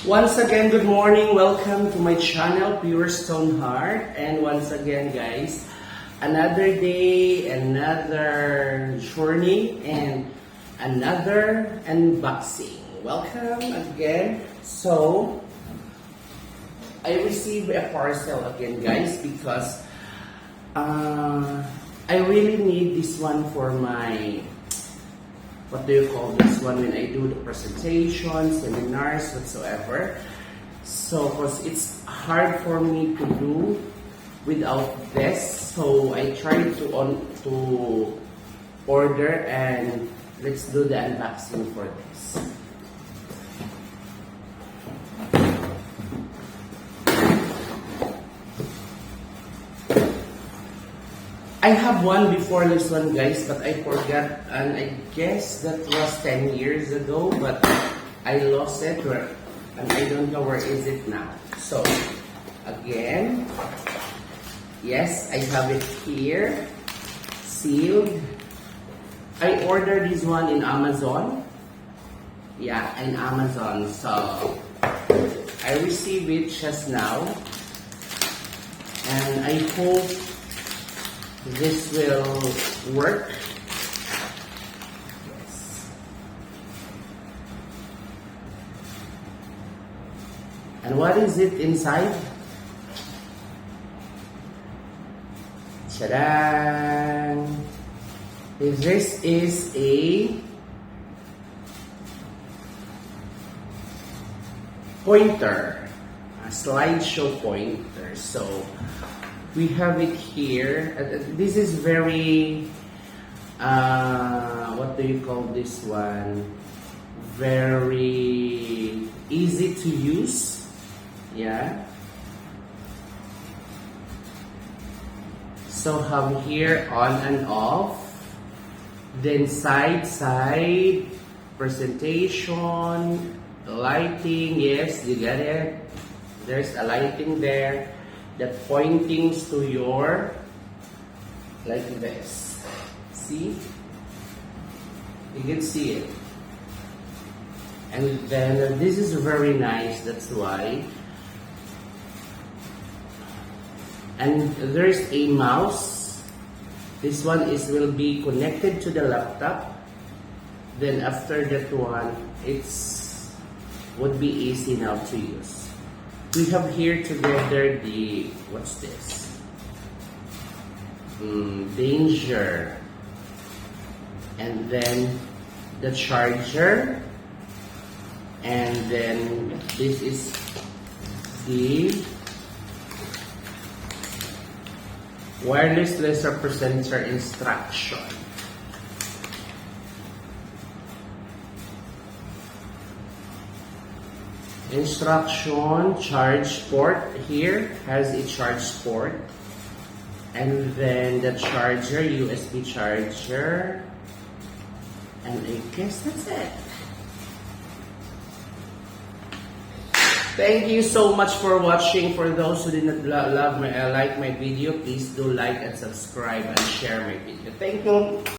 Once again, good morning. Welcome to my channel, Pure Stone Heart. And once again, guys, another day, another journey, and another unboxing. Welcome again. So, I received a parcel again, guys, because I really need this one for my, what do you call this one, when I do the presentations, seminars, whatsoever. So, because it's hard for me to do without this, so I tried to order, and let's do the unboxing for this. I have one before this one, guys, but I forgot, and I guess that was 10 years ago, but I lost it, and I don't know where is it now. So, again, yes, I have it here, sealed. I ordered this one in Amazon. Yeah, in Amazon. So, I received it just now, and I hope this will work. Yes. And what is it inside? Ta-da! This is a pointer, a slideshow pointer. So, we have it here. This is very, what do you call this one? Very easy to use. Yeah. So have here on and off. Then side, presentation, lighting. Yes, you get it. There's a lighting there that pointings to your, like this. See? You can see it. And then this is very nice, that's why. And there's a mouse. This one will be connected to the laptop. Then after that one, would be easy now to use. We have here together the, what's this? Danger. And then the charger. And then this is the wireless laser presenter instruction. Instruction, charge port here has a charge port, and then the charger, USB charger, and I guess that's it. Thank you so much for watching. For those who did not like my video, please do like and subscribe and share my video. Thank you.